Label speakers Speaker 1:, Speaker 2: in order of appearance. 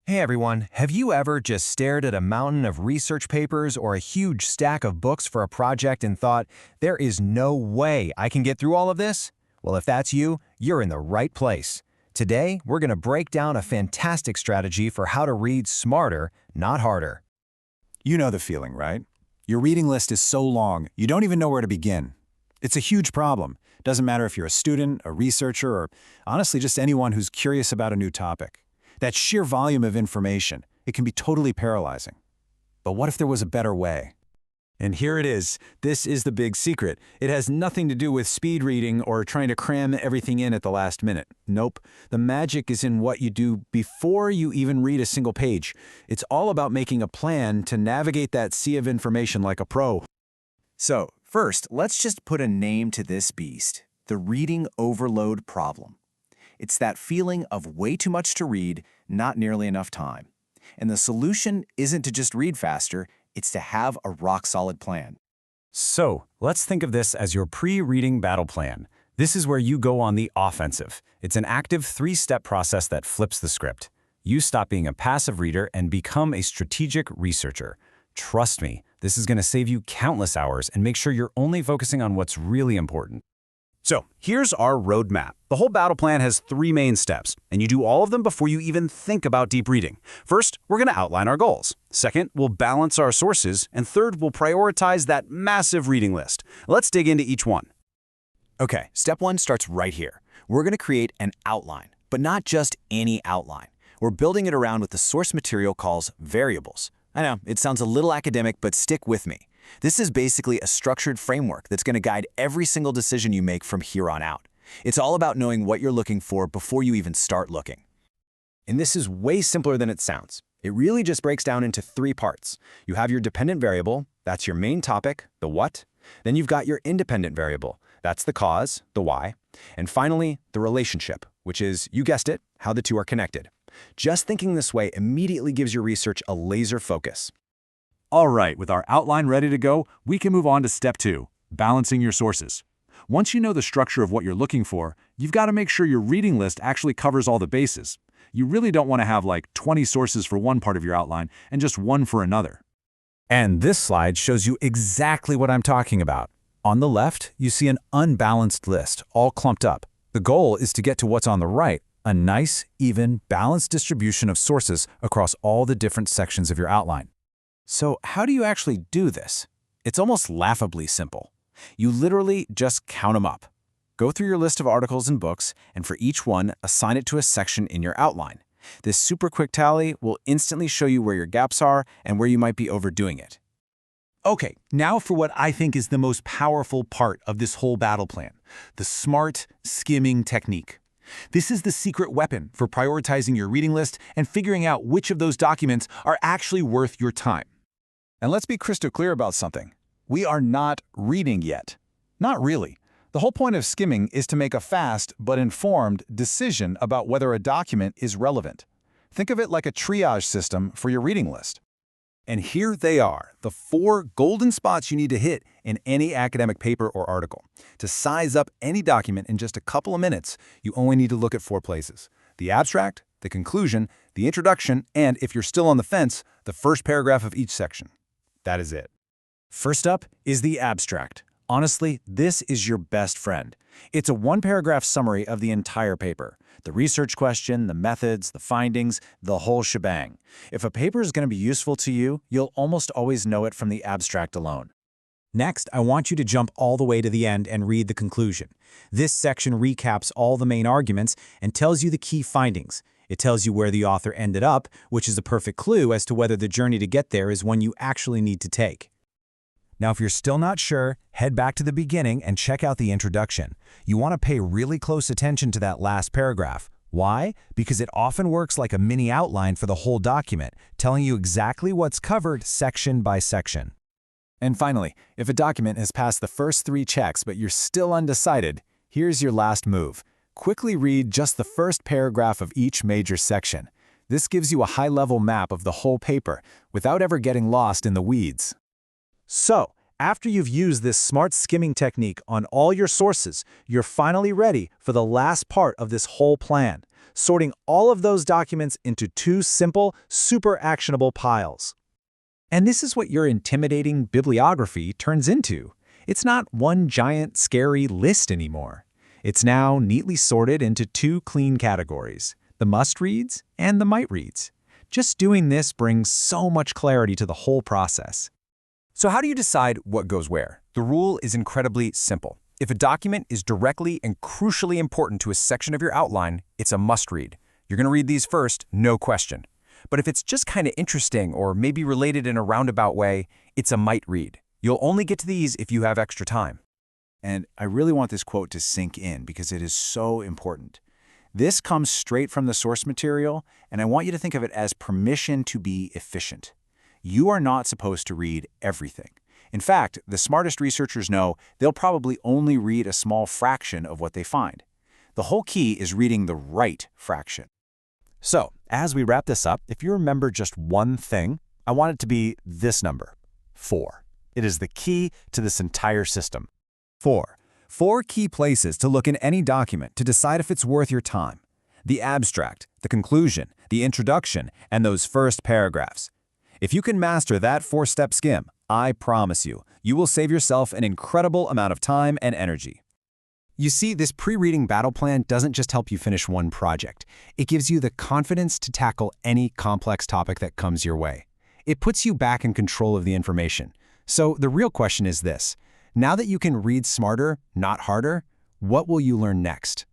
Speaker 1: Hey everyone, have you ever just stared at a mountain of research papers or a huge stack of books for a project and thought, there is no way I can get through all of this? Well, if that's you, you're in the right place. Today, we're going to break down a fantastic strategy for how to read smarter, not harder.
Speaker 2: You know the feeling, right? Your reading list is so long, you don't even know where to begin. It's a huge problem. Doesn't matter if you're a student, a researcher, or honestly just anyone who's curious about a new topic. That sheer volume of information, it can be totally paralyzing. But what if there was a better way? And here it is. This is the big secret. It has nothing to do with speed reading or trying to cram everything in at the last minute. Nope. The magic is in what you do before you even read a single page. It's all about making a plan to navigate that sea of information like a pro.
Speaker 3: So, first, let's just put a name to this beast, the reading overload problem. It's that feeling of way too much to read, not nearly enough time. And the solution isn't to just read faster, it's to have a rock-solid plan.
Speaker 2: So, let's think of this as your pre-reading battle plan. This is where you go on the offensive. It's an active three-step process that flips the script. You stop being a passive reader and become a strategic researcher. Trust me, this is going to save you countless hours and make sure you're only focusing on what's really important. So, here's our roadmap. The whole battle plan has 3 main steps, and you do all of them before you even think about deep reading. First, we're going to outline our goals. Second, we'll balance our sources. And third, we'll prioritize that massive reading list. Let's dig into each one.
Speaker 3: Okay, step 1 starts right here. We're going to create an outline, but not just any outline. We're building it around what the source material calls variables. I know, it sounds a little academic, but stick with me. This is basically a structured framework that's going to guide every single decision you make from here on out. It's all about knowing what you're looking for before you even start looking.
Speaker 1: And this is way simpler than it sounds. It really just breaks down into 3 parts. You have your dependent variable, that's your main topic, the what. Then you've got your independent variable, that's the cause, the why. And finally, the relationship, which is, you guessed it, how the two are connected. Just thinking this way immediately gives your research a laser focus.
Speaker 4: All right, with our outline ready to go, we can move on to step 2, balancing your sources. Once you know the structure of what you're looking for, you've got to make sure your reading list actually covers all the bases. You really don't want to have like 20 sources for one part of your outline and just one for another.
Speaker 2: And this slide shows you exactly what I'm talking about. On the left, you see an unbalanced list, all clumped up. The goal is to get to what's on the right, a nice, even, balanced distribution of sources across all the different sections of your outline.
Speaker 3: So how do you actually do this? It's almost laughably simple. You literally just count them up. Go through your list of articles and books, and for each one, assign it to a section in your outline. This super quick tally will instantly show you where your gaps are and where you might be overdoing it.
Speaker 5: Okay, now for what I think is the most powerful part of this whole battle plan, the smart skimming technique. This is the secret weapon for prioritizing your reading list and figuring out which of those documents are actually worth your time.
Speaker 2: And let's be crystal clear about something. We are not reading yet. Not really. The whole point of skimming is to make a fast but informed decision about whether a document is relevant. Think of it like a triage system for your reading list. And here they are, the 4 golden spots you need to hit in any academic paper or article. To size up any document in just a couple of minutes, you only need to look at 4 places: the abstract, the conclusion, the introduction, and, if you're still on the fence, the first paragraph of each section. That is it. First up is the abstract. Honestly, this is your best friend. It's a 1-paragraph summary of the entire paper. The research question, the methods, the findings, the whole shebang. If a paper is going to be useful to you, you'll almost always know it from the abstract alone. Next, I want you to jump all the way to the end and read the conclusion. This section recaps all the main arguments and tells you the key findings. It tells you where the author ended up, which is a perfect clue as to whether the journey to get there is one you actually need to take. Now, if you're still not sure, head back to the beginning and check out the introduction. You want to pay really close attention to that last paragraph. Why? Because it often works like a mini outline for the whole document, telling you exactly what's covered section by section. And finally, if a document has passed the first 3 checks but you're still undecided, here's your last move. Quickly read just the first paragraph of each major section. This gives you a high-level map of the whole paper without ever getting lost in the weeds.
Speaker 5: So, After you've used this smart skimming technique on all your sources, you're finally ready for the last part of this whole plan, sorting all of those documents into 2 simple, super actionable piles. And this is what your intimidating bibliography turns into. It's not one giant, scary list anymore. It's now neatly sorted into 2 clean categories, the must-reads and the might-reads. Just doing this brings so much clarity to the whole process.
Speaker 1: So how do you decide what goes where? The rule is incredibly simple. If a document is directly and crucially important to a section of your outline, it's a must-read. You're going to read these first, no question. But if it's just kind of interesting or maybe related in a roundabout way, it's a might-read. You'll only get to these if you have extra time.
Speaker 2: And I really want this quote to sink in because it is so important. This comes straight from the source material, and I want you to think of it as permission to be efficient. You are not supposed to read everything. In fact, the smartest researchers know they'll probably only read a small fraction of what they find. The whole key is reading the right fraction.
Speaker 3: So, as we wrap this up, if you remember just one thing, I want it to be this number, 4. It is the key to this entire system.
Speaker 1: 4. 4 key places to look in any document to decide if it's worth your time. The abstract, the conclusion, the introduction, and those first paragraphs. If you can master that 4-step skim, I promise you, you will save yourself an incredible amount of time and energy. You see, this pre-reading battle plan doesn't just help you finish one project. It gives you the confidence to tackle any complex topic that comes your way. It puts you back in control of the information. So the real question is this: now that you can read smarter, not harder, what will you learn next?